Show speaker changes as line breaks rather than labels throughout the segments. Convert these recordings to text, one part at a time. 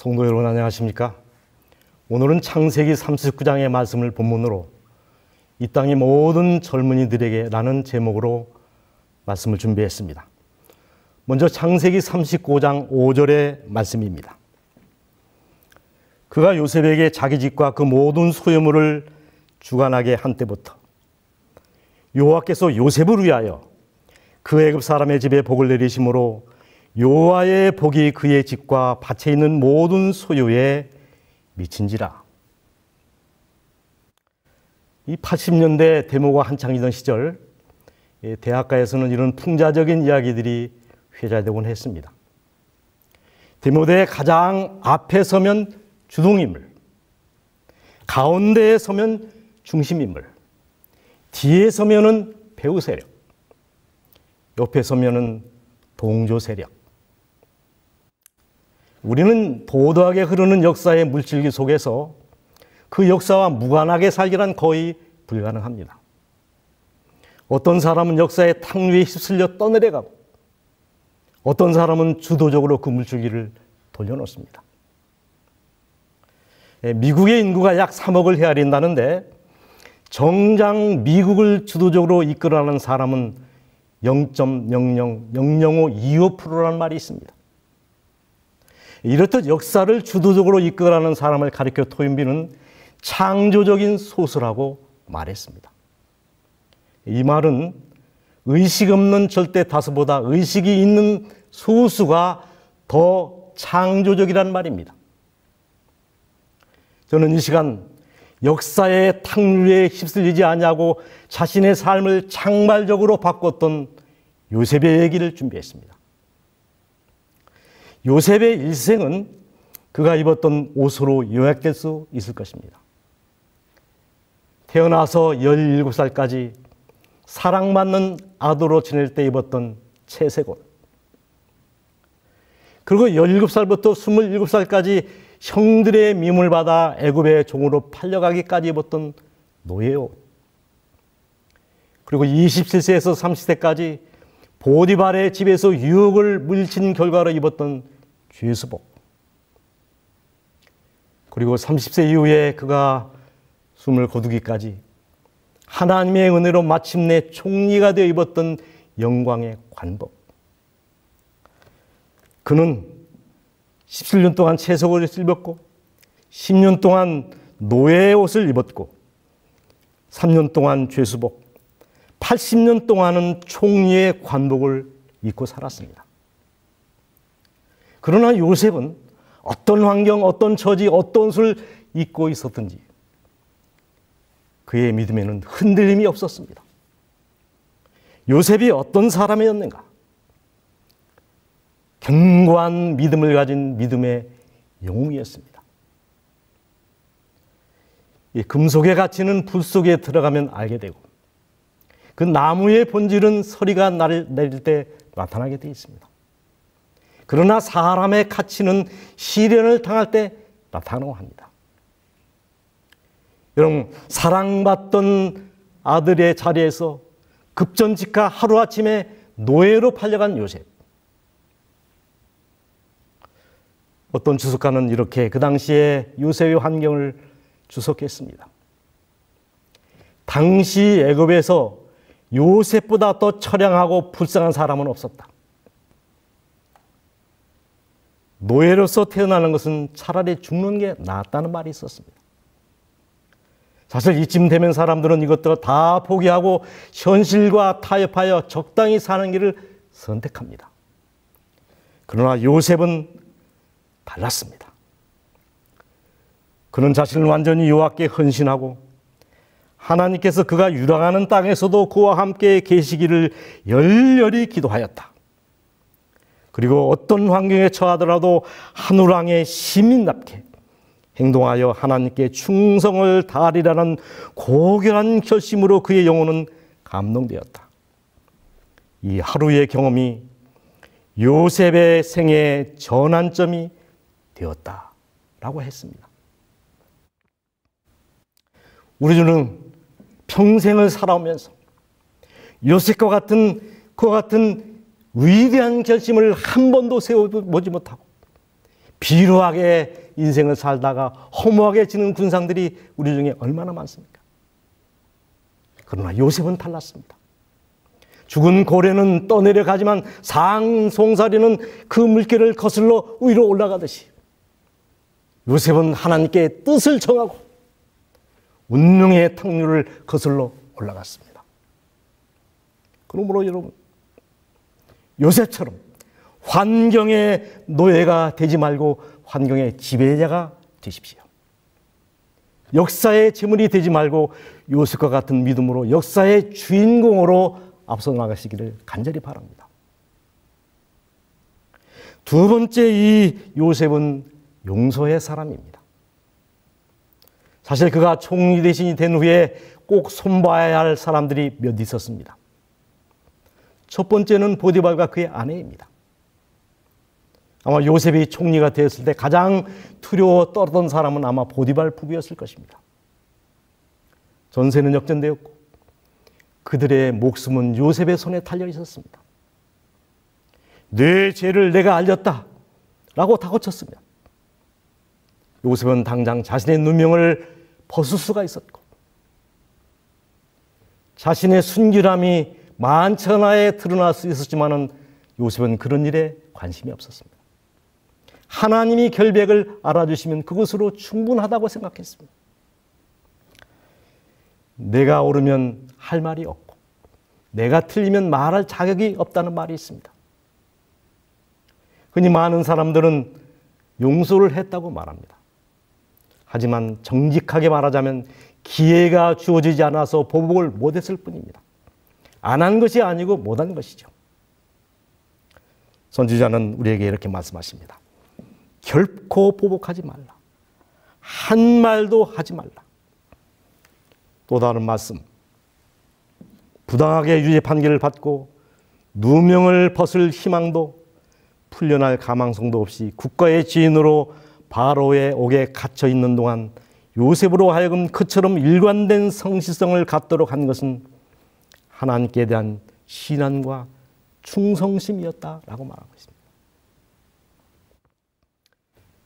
성도 여러분 안녕하십니까? 오늘은 창세기 39장의 말씀을 본문으로 이 땅의 모든 젊은이들에게 라는 제목으로 말씀을 준비했습니다. 먼저 창세기 39장 5절의 말씀입니다. 그가 요셉에게 자기 집과 그 모든 소유물을 주관하게 한 때부터 여호와께서 요셉을 위하여 그 애굽 사람의 집에 복을 내리심으로 여호와의 복이 그의 집과 밭에 있는 모든 소유에 미친지라. 이 80년대 데모가 한창이던 시절 대학가에서는 이런 풍자적인 이야기들이 회자되곤 했습니다. 데모대의 가장 앞에 서면 주동인물, 가운데에 서면 중심인물, 뒤에 서면은 배후 세력, 옆에 서면은 동조 세력. 우리는 도도하게 흐르는 역사의 물줄기 속에서 그 역사와 무관하게 살기란 거의 불가능합니다. 어떤 사람은 역사의 탕류에 휩쓸려 떠내려가고 어떤 사람은 주도적으로 그 물줄기를 돌려놓습니다. 미국의 인구가 약 3억을 헤아린다는데 정작 미국을 주도적으로 이끌어가는 사람은 0.0000525%라는 말이 있습니다. 이렇듯 역사를 주도적으로 이끌어가는 사람을 가리켜 토인비는 창조적인 소수라고 말했습니다. 이 말은 의식 없는 절대 다수보다 의식이 있는 소수가 더 창조적이라는 말입니다. 저는 이 시간 역사의 탕류에 휩쓸리지 않냐고 자신의 삶을 창발적으로 바꿨던 요셉의 얘기를 준비했습니다. 요셉의 일생은 그가 입었던 옷으로 요약될 수 있을 것입니다. 태어나서 17살까지 사랑받는 아들로 지낼 때 입었던 채색옷, 그리고 17살부터 27살까지 형들의 미움을 받아 애굽의 종으로 팔려가기까지 입었던 노예옷, 그리고 27세에서 30세까지 보디발의 집에서 유혹을 물리친 결과로 입었던 죄수복, 그리고 30세 이후에 그가 숨을 거두기까지 하나님의 은혜로 마침내 총리가 되어 입었던 영광의 관복. 그는 17년 동안 채석옷을 입었고 10년 동안 노예의 옷을 입었고 3년 동안 죄수복, 80년 동안은 총리의 관복을 입고 살았습니다. 그러나 요셉은 어떤 환경, 어떤 처지, 어떤 옷을 입고 있었든지 그의 믿음에는 흔들림이 없었습니다. 요셉이 어떤 사람이었는가? 견고한 믿음을 가진 믿음의 영웅이었습니다. 이 금속에 갇히는 불 속에 들어가면 알게 되고 그 나무의 본질은 서리가 내릴 때 나타나게 되어 있습니다. 그러나 사람의 가치는 시련을 당할 때 나타나고 합니다. 여러분, 사랑받던 아들의 자리에서 급전직하 하루아침에 노예로 팔려간 요셉. 어떤 주석가는 이렇게 그 당시에 요셉의 환경을 주석했습니다. 당시 애굽에서 요셉보다 더 처량하고 불쌍한 사람은 없었다. 노예로서 태어나는 것은 차라리 죽는 게 낫다는 말이 있었습니다. 사실 이쯤 되면 사람들은 이것들을 다 포기하고 현실과 타협하여 적당히 사는 길을 선택합니다. 그러나 요셉은 달랐습니다. 그는 자신을 완전히 여호와께 헌신하고 하나님께서 그가 유랑하는 땅에서도 그와 함께 계시기를 열렬히 기도하였다. 그리고 어떤 환경에 처하더라도 한우랑의 시민답게 행동하여 하나님께 충성을 다하리라는 고결한 결심으로 그의 영혼은 감동되었다. 이 하루의 경험이 요셉의 생애의 전환점이 되었다라고 했습니다. 우리는 평생을 살아오면서 요셉과 같은 그와 같은 위대한 결심을 한 번도 세워보지 못하고 비루하게 인생을 살다가 허무하게 지는 군상들이 우리 중에 얼마나 많습니까? 그러나 요셉은 달랐습니다. 죽은 고래는 떠내려가지만 상송사리는 그 물길을 거슬러 위로 올라가듯이 요셉은 하나님께 뜻을 정하고 운명의 탕류를 거슬러 올라갔습니다. 그러므로 여러분, 요셉처럼 환경의 노예가 되지 말고 환경의 지배자가 되십시오. 역사의 제물이 되지 말고 요셉과 같은 믿음으로 역사의 주인공으로 앞서 나가시기를 간절히 바랍니다. 두 번째, 이 요셉은 용서의 사람입니다. 사실 그가 총리 대신이 된 후에 꼭 손봐야 할 사람들이 몇 있었습니다. 첫 번째는 보디발과 그의 아내입니다. 아마 요셉이 총리가 되었을 때 가장 두려워 떨었던 사람은 아마 보디발 부부였을 것입니다. 전세는 역전되었고 그들의 목숨은 요셉의 손에 달려 있었습니다. 내 죄를 내가 알렸다 라고 다그쳤으며 요셉은 당장 자신의 누명을 벗을 수가 있었고 자신의 순결함이 만천하에 드러날 수 있었지만 요셉은 그런 일에 관심이 없었습니다. 하나님이 결백을 알아주시면 그것으로 충분하다고 생각했습니다. 내가 옳으면 할 말이 없고 내가 틀리면 말할 자격이 없다는 말이 있습니다. 흔히 많은 사람들은 용서를 했다고 말합니다. 하지만 정직하게 말하자면 기회가 주어지지 않아서 보복을 못했을 뿐입니다. 안 한 것이 아니고 못한 것이죠. 선지자는 우리에게 이렇게 말씀하십니다. 결코 보복하지 말라. 한 말도 하지 말라. 또 다른 말씀. 부당하게 유죄 판결을 받고 누명을 벗을 희망도 풀려날 가망성도 없이 국가의 지인으로 바로의 옥에 갇혀 있는 동안 요셉으로 하여금 그처럼 일관된 성실성을 갖도록 한 것은 하나님께 대한 신앙과 충성심이었다라고 말하고 있습니다.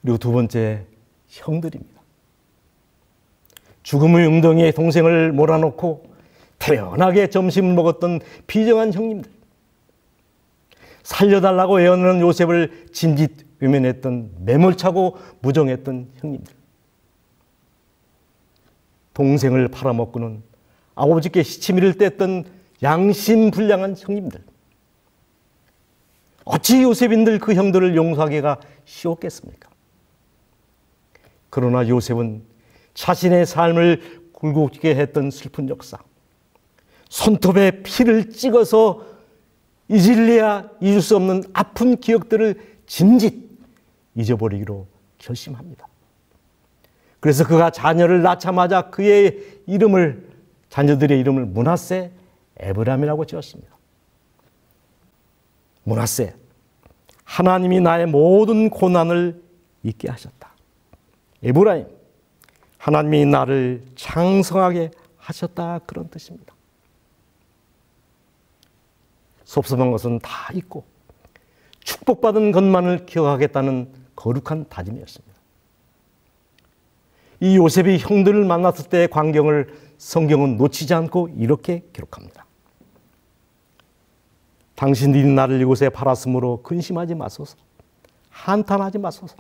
그리고 두 번째, 형들입니다. 죽음의 웅덩이에 동생을 몰아넣고 태연하게 점심을 먹었던 비정한 형님들, 살려달라고 애원하는 요셉을 짐짓 외면했던 매몰차고 무정했던 형님들, 동생을 팔아먹고는 아버지께 시치미를 뗐던 양심불량한 형님들, 어찌 요셉인들 그 형들을 용서하기가 쉬웠겠습니까? 그러나 요셉은 자신의 삶을 굴곡지게 했던 슬픈 역사, 손톱에 피를 찍어서 잊을래야 잊을 수 없는 아픈 기억들을 짐짓 잊어버리기로 결심합니다. 그래서 그가 자녀를 낳자마자 그의 이름을, 자녀들의 이름을 므낫세 에브라임이라고 지었습니다. 므낫세, 하나님이 나의 모든 고난을 잊게 하셨다. 에브라임, 하나님이 나를 장성하게 하셨다, 그런 뜻입니다. 섭섭한 것은 다 잊고 축복받은 것만을 기억하겠다는 거룩한 다짐이었습니다. 이 요셉이 형들을 만났을 때의 광경을 성경은 놓치지 않고 이렇게 기록합니다. 당신들이 나를 이곳에 팔았으므로 근심하지 마소서, 한탄하지 마소서.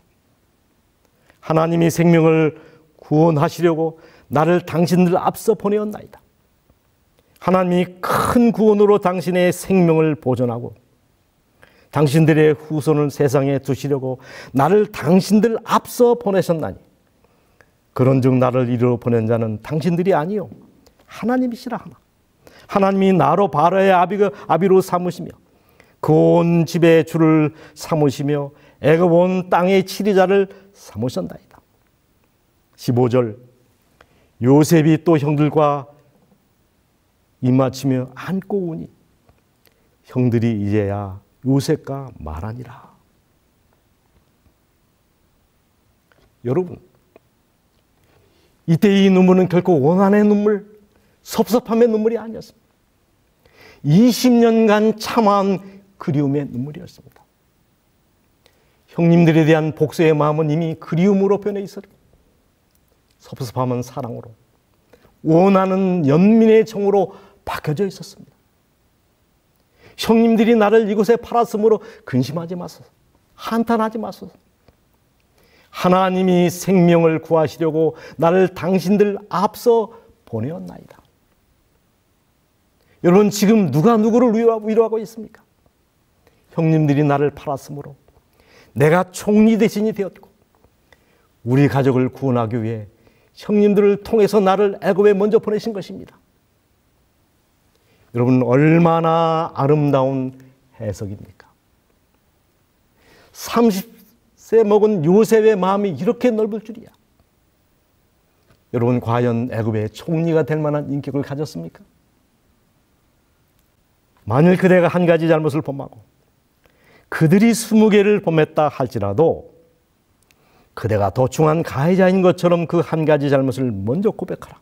하나님이 생명을 구원하시려고 나를 당신들 앞서 보내었나이다. 하나님이 큰 구원으로 당신의 생명을 보존하고 당신들의 후손을 세상에 두시려고 나를 당신들 앞서 보내셨나니 그런즉 나를 이리로 보낸 자는 당신들이 아니요 하나님이시라 하나. 하나님이 나로 바로의 아비로 삼으시며 그 온 집의 주를 삼으시며 애굽 온 땅의 치리자를 삼으셨나이다. 15절, 요셉이 또 형들과 입맞추며 안고 우니 형들이 이제야 요셉과 말하니라. 여러분, 이때 이 눈물은 결코 원한의 눈물, 섭섭함의 눈물이 아니었습니다. 20년간 참아온 그리움의 눈물이었습니다. 형님들에 대한 복수의 마음은 이미 그리움으로 변해 있었고 섭섭함은 사랑으로, 원하는 연민의 정으로 바뀌어져 있었습니다. 형님들이 나를 이곳에 팔았으므로 근심하지 마소서, 한탄하지 마소서. 하나님이 생명을 구하시려고 나를 당신들 앞서 보내었나이다. 여러분, 지금 누가 누구를 위로하고 있습니까? 형님들이 나를 팔았으므로 내가 총리 대신이 되었고, 우리 가족을 구원하기 위해 형님들을 통해서 나를 애굽에 먼저 보내신 것입니다. 여러분, 얼마나 아름다운 해석입니까? 30세 먹은 요셉의 마음이 이렇게 넓을 줄이야. 여러분, 과연 애굽의 총리가 될 만한 인격을 가졌습니까? 만일 그대가 한 가지 잘못을 범하고 그들이 20개를 범했다 할지라도 그대가 도충한 가해자인 것처럼 그 한 가지 잘못을 먼저 고백하라.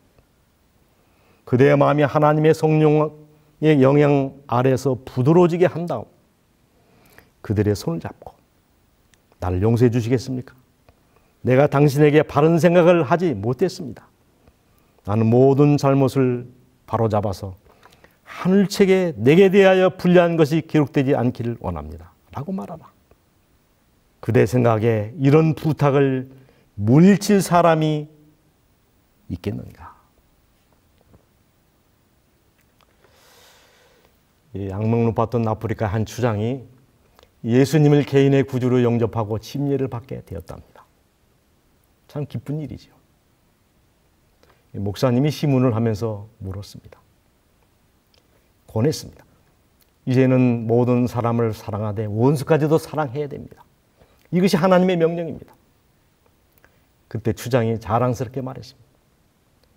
그대의 마음이 하나님의 성령의 영향 아래서 부드러워지게 한 다음 그들의 손을 잡고 나를 용서해 주시겠습니까? 내가 당신에게 바른 생각을 하지 못했습니다. 나는 모든 잘못을 바로잡아서 하늘책에 내게 대하여 불리한 것이 기록되지 않기를 원합니다. 라고 말하라. 그대 생각에 이런 부탁을 물리칠 사람이 있겠는가? 악몽로 봤던 아프리카 한 추장이 예수님을 개인의 구주로 영접하고 침례를 받게 되었답니다. 참 기쁜 일이죠. 목사님이 시문을 하면서 물었습니다. 권했습니다. 이제는 모든 사람을 사랑하되 원수까지도 사랑해야 됩니다. 이것이 하나님의 명령입니다. 그때 추장이 자랑스럽게 말했습니다.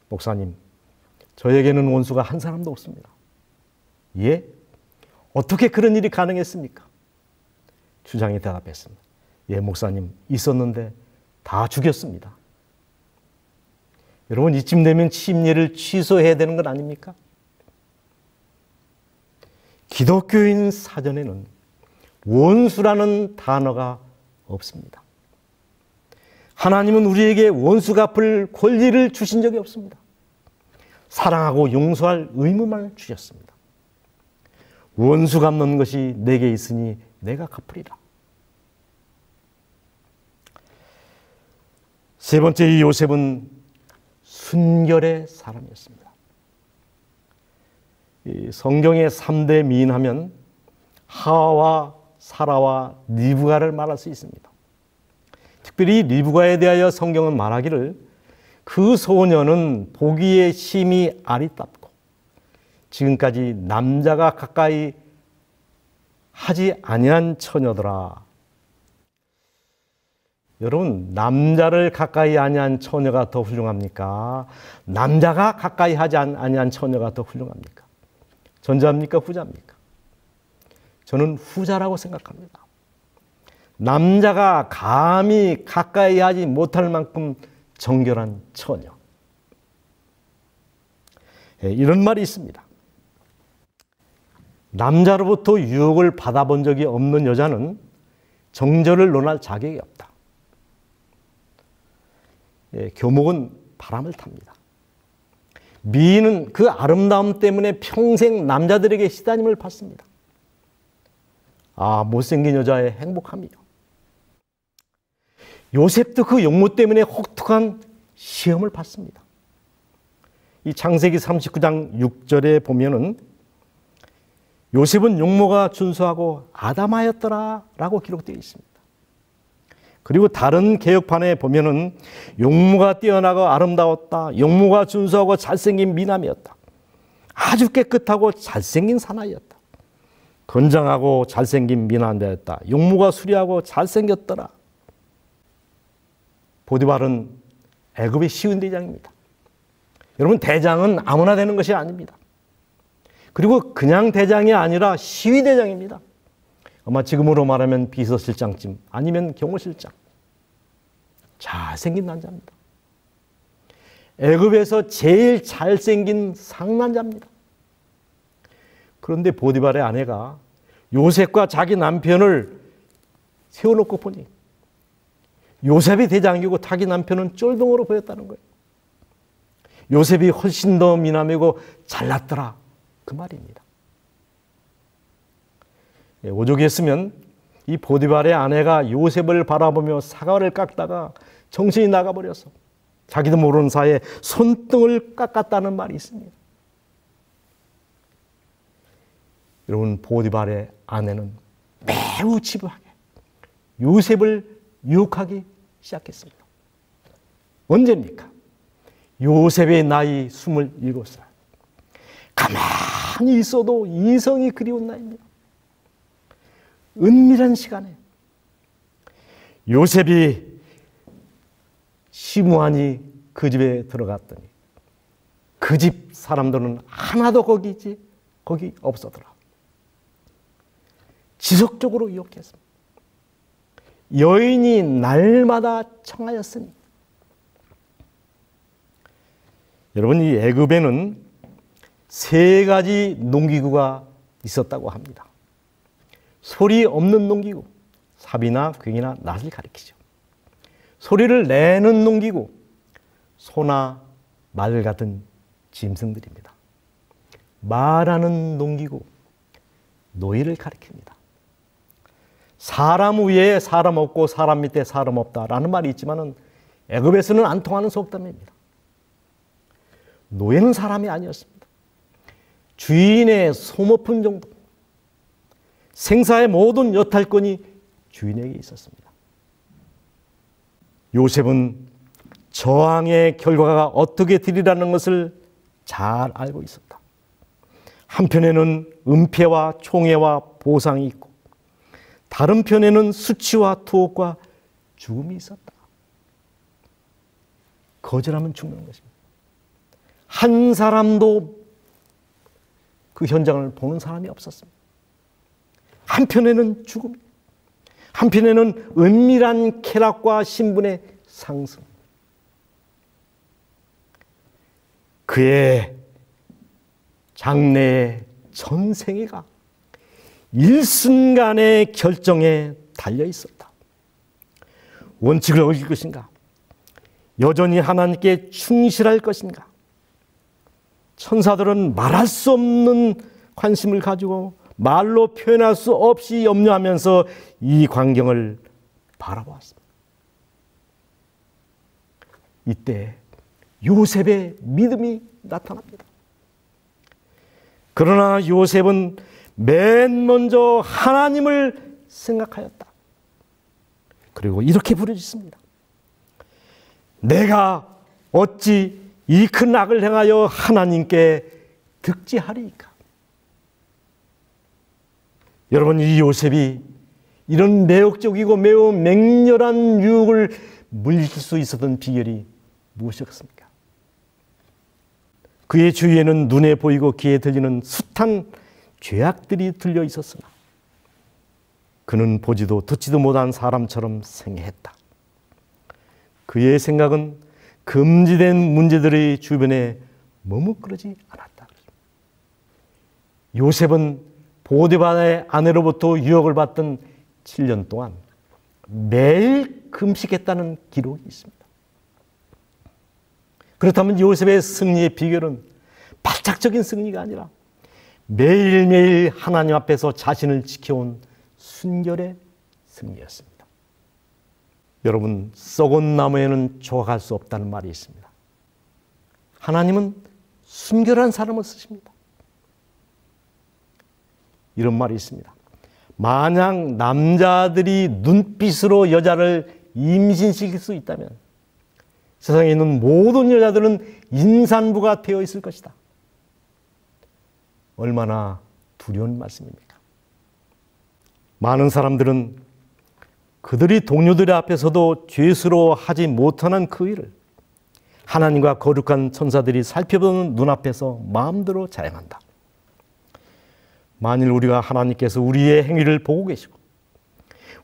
목사님, 저에게는 원수가 한 사람도 없습니다. 예? 어떻게 그런 일이 가능했습니까? 추장이 대답했습니다. 예, 목사님, 있었는데 다 죽였습니다. 여러분, 이쯤 되면 침례를 취소해야 되는 건 아닙니까? 기독교인 사전에는 원수라는 단어가 없습니다. 하나님은 우리에게 원수 갚을 권리를 주신 적이 없습니다. 사랑하고 용서할 의무만 주셨습니다. 원수 갚는 것이 내게 있으니 내가 갚으리라. 세 번째, 이 요셉은 순결의 사람이었습니다. 이 성경의 3대 미인하면 하와와 사라와 리브가를 말할 수 있습니다. 특별히 리브가에 대하여 성경은 말하기를 그 소녀는 보기에 심히 아리따고 지금까지 남자가 가까이 하지 아니한 처녀더라. 여러분, 남자를 가까이 아니한 처녀가 더 훌륭합니까? 남자가 가까이 하지 아니한 처녀가 더 훌륭합니까? 전자입니까? 후자입니까? 저는 후자라고 생각합니다. 남자가 감히 가까이 하지 못할 만큼 정결한 처녀. 이런 말이 있습니다. 남자로부터 유혹을 받아본 적이 없는 여자는 정절을 논할 자격이 없다. 교목은 바람을 탑니다. 미인은 그 아름다움 때문에 평생 남자들에게 시다림을 받습니다. 아, 못생긴 여자의 행복함이요. 요셉도 그 용모 때문에 혹독한 시험을 받습니다. 이 창세기 39장 6절에 보면은 요셉은 용모가 준수하고 아담하였더라 라고 기록되어 있습니다. 그리고 다른 개혁판에 보면은 용모가 뛰어나고 아름다웠다. 용모가 준수하고 잘생긴 미남이었다. 아주 깨끗하고 잘생긴 사나이였다. 건장하고 잘생긴 미남이었다. 용모가 수려하고 잘생겼더라. 보디발은 애굽의 시운 대장입니다. 여러분, 대장은 아무나 되는 것이 아닙니다. 그리고 그냥 대장이 아니라 시위대장입니다. 아마 지금으로 말하면 비서실장쯤 아니면 경호실장. 잘생긴 남자입니다. 애굽에서 제일 잘생긴 상남자입니다. 그런데 보디발의 아내가 요셉과 자기 남편을 세워놓고 보니 요셉이 대장이고 자기 남편은 쫄병으로 보였다는 거예요. 요셉이 훨씬 더 미남이고 잘났더라, 그 말입니다. 오죽했으면 이 보디발의 아내가 요셉을 바라보며 사과를 깎다가 정신이 나가버려서 자기도 모르는 사이에 손등을 깎았다는 말이 있습니다. 여러분, 보디발의 아내는 매우 집요하게 요셉을 유혹하기 시작했습니다. 언제입니까? 요셉의 나이 27살. 가만히 있어도 이성이 그리운 나이입니다. 은밀한 시간에 요셉이 심우하니 그 집에 들어갔더니 그 집 사람들은 하나도 거기 없었더라. 지속적으로 유혹했습니다. 여인이 날마다 청하였으니. 여러분, 이 애굽에는 3가지 농기구가 있었다고 합니다. 소리 없는 농기구, 삽이나 괭이나 낫을 가리키죠. 소리를 내는 농기구, 소나 말 같은 짐승들입니다. 말하는 농기구, 노예를 가리킵니다. 사람 위에 사람 없고 사람 밑에 사람 없다라는 말이 있지만 애굽에서는 안 통하는 속담입니다. 노예는 사람이 아니었습니다. 주인의 소모품 정도, 생사의 모든 여탈권이 주인에게 있었습니다. 요셉은 저항의 결과가 어떻게 되리라는 것을 잘 알고 있었다. 한편에는 은폐와 총애와 보상이 있고 다른 편에는 수치와 투옥과 죽음이 있었다. 거절하면 죽는 것입니다. 한 사람도 그 현장을 보는 사람이 없었습니다. 한편에는 죽음, 한편에는 은밀한 쾌락과 신분의 상승. 그의 장래의 전생애가 일순간의 결정에 달려 있었다. 원칙을 어길 것인가? 여전히 하나님께 충실할 것인가? 천사들은 말할 수 없는 관심을 가지고 말로 표현할 수 없이 염려하면서 이 광경을 바라보았습니다. 이때 요셉의 믿음이 나타납니다. 그러나 요셉은 맨 먼저 하나님을 생각하였다. 그리고 이렇게 부르짖습니다. 내가 어찌 이 큰 악을 행하여 하나님께 득지하리이까? 여러분, 이 요셉이 이런 매혹적이고 매우 맹렬한 유혹을 물리칠 수 있었던 비결이 무엇이었습니까? 그의 주위에는 눈에 보이고 귀에 들리는 숱한 죄악들이 들려 있었으나 그는 보지도 듣지도 못한 사람처럼 생애했다. 그의 생각은 금지된 문제들의 주변에 머뭇거리지 않았다. 요셉은 보디발의 아내로부터 유혹을 받던 7년 동안 매일 금식했다는 기록이 있습니다. 그렇다면 요셉의 승리의 비결은 발작적인 승리가 아니라 매일매일 하나님 앞에서 자신을 지켜온 순결의 승리였습니다. 여러분, 썩은 나무에는 조각할 수 없다는 말이 있습니다. 하나님은 순결한 사람을 쓰십니다. 이런 말이 있습니다. 만약 남자들이 눈빛으로 여자를 임신시킬 수 있다면 세상에 있는 모든 여자들은 임산부가 되어 있을 것이다. 얼마나 두려운 말씀입니까? 많은 사람들은 그들이 동료들 앞에서도 죄스러워하지 못하는 그 일을 하나님과 거룩한 천사들이 살펴보는 눈앞에서 마음대로 자행한다. 만일 우리가 하나님께서 우리의 행위를 보고 계시고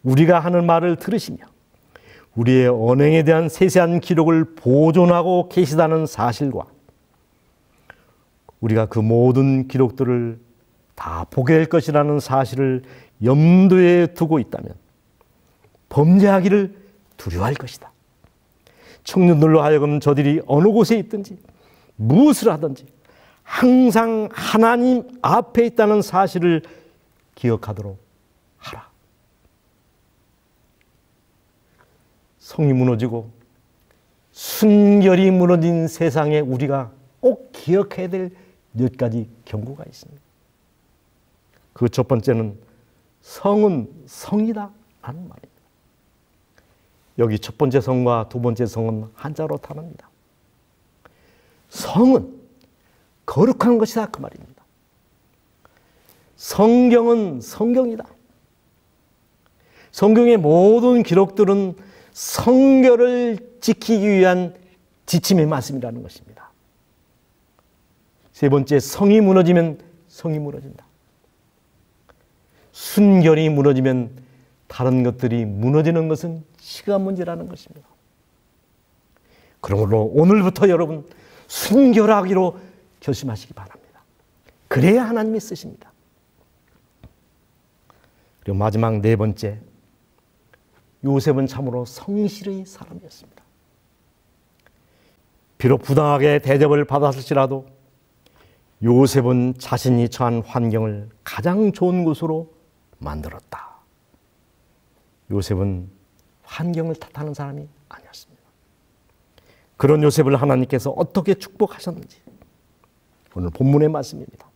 우리가 하는 말을 들으시며 우리의 언행에 대한 세세한 기록을 보존하고 계시다는 사실과 우리가 그 모든 기록들을 다 보게 될 것이라는 사실을 염두에 두고 있다면 범죄하기를 두려워할 것이다. 청년들로 하여금 저들이 어느 곳에 있든지 무엇을 하든지 항상 하나님 앞에 있다는 사실을 기억하도록 하라. 성이 무너지고 순결이 무너진 세상에 우리가 꼭 기억해야 될 몇 가지 경고가 있습니다. 그 첫 번째는 성은 성이다 하는 말입니다. 여기 첫 번째 성과 두 번째 성은 한자로 다릅니다. 성은 거룩한 것이다 그 말입니다. 성경은 성경이다. 성경의 모든 기록들은 성결을 지키기 위한 지침의 말씀이라는 것입니다. 세 번째, 성이 무너지면 성이 무너진다. 순결이 무너지면 다른 것들이 무너지는 것은 시간 문제라는 것입니다. 그러므로 오늘부터 여러분 순결하기로 결심하시기 바랍니다. 그래야 하나님이 쓰십니다. 그리고 마지막 네 번째, 요셉은 참으로 성실의 사람이었습니다. 비록 부당하게 대접을 받았을지라도 요셉은 자신이 처한 환경을 가장 좋은 곳으로 만들었다. 요셉은 환경을 탓하는 사람이 아니었습니다. 그런 요셉을 하나님께서 어떻게 축복하셨는지 오늘 본문의 말씀입니다.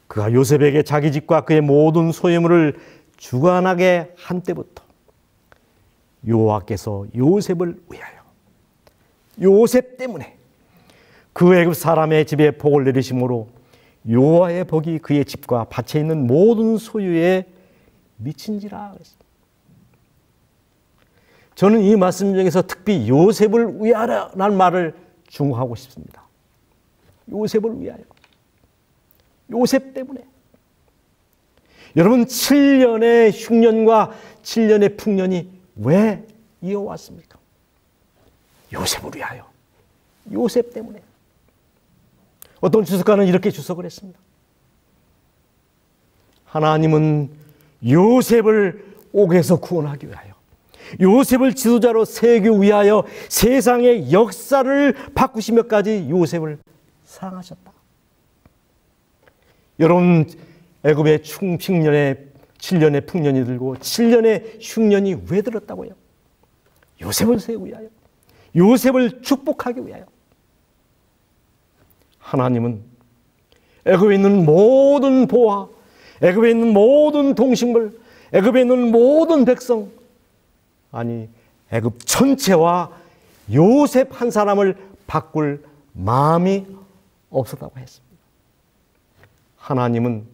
그가 요셉에게 자기 집과 그의 모든 소유물을 주관하게 한 때부터 여호와께서 요셉을 위하여 요셉 때문에 그 애굽 사람의 집에 복을 내리심으로 여호와의 복이 그의 집과 밭에 있는 모든 소유에 미친지라 그랬습니다. 저는 이 말씀 중에서 특히 요셉을 위하여라는 말을 중화하고 싶습니다. 요셉을 위하여. 요셉 때문에. 여러분 7년의 흉년과 7년의 풍년이 왜 이어왔습니까? 요셉을 위하여. 요셉 때문에. 어떤 주석가는 이렇게 주석을 했습니다. 하나님은 요셉을 옥에서 구원하기 위하여, 요셉을 지도자로 세우기 위하여 세상의 역사를 바꾸시며까지 요셉을 사랑하셨다. 여러분 애굽의 7년의 풍년이 들고 7년의 흉년이 왜 들었다고요? 요셉을 세우기 위하여, 요셉을 축복하기 위하여. 하나님은 애굽에 있는 모든 보화, 애굽에 있는 모든 동식물, 애굽에 있는 모든 백성, 아니 애굽 전체와 요셉 한 사람을 바꿀 마음이 없었다고 했습니다. 하나님은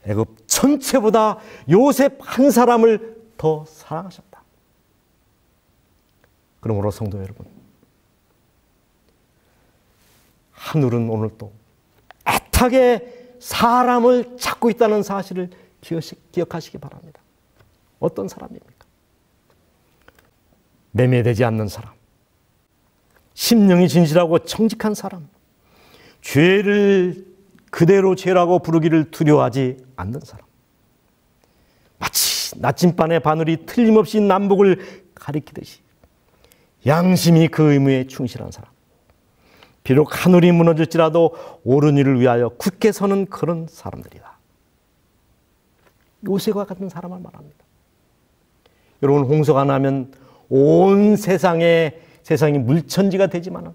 애굽 전체보다 요셉 한 사람을 더 사랑하셨다. 그러므로 성도 여러분, 하늘은 오늘 또 애타게 사람을 찾고 있다는 사실을 기억하시기 바랍니다. 어떤 사람입니까? 매매되지 않는 사람, 심령이 진실하고 정직한 사람, 죄를 그대로 죄라고 부르기를 두려워하지 않는 사람, 마치 나침반의 바늘이 틀림없이 남북을 가리키듯이 양심이 그 의무에 충실한 사람, 비록 하늘이 무너질지라도 옳은 일을 위하여 굳게 서는 그런 사람들이다. 요셉과 같은 사람을 말합니다. 여러분, 홍수가 나면 온 세상이 물천지가 되지만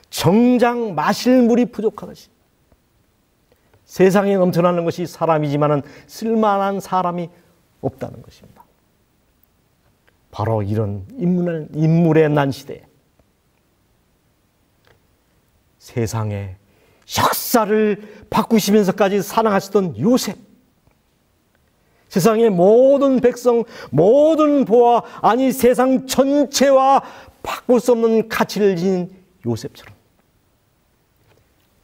정작 마실 물이 부족하듯이 세상에 넘쳐나는 것이 사람이지만 쓸만한 사람이 없다는 것입니다. 바로 이런 인물의 난 시대에 세상의 역사를 바꾸시면서까지 사랑하시던 요셉, 세상의 모든 백성, 모든 보아, 아니 세상 전체와 바꿀 수 없는 가치를 지닌 요셉처럼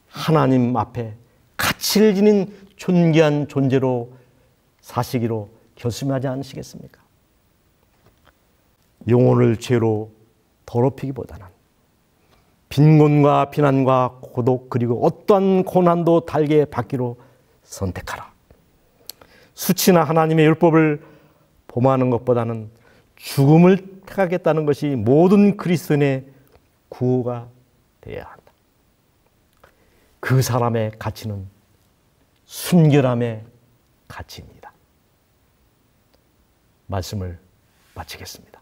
하나님 앞에 가치를 지닌 존귀한 존재로 사시기로 결심하지 않으시겠습니까? 영혼을 죄로 더럽히기보다는 빈곤과 비난과 고독 그리고 어떠한 고난도 달게 받기로 선택하라. 수치나 하나님의 율법을 범하는 것보다는 죽음을 택하겠다는 것이 모든 그리스도인의 구호가 되어야 한다. 그 사람의 가치는 순결함의 가치입니다. 말씀을 마치겠습니다.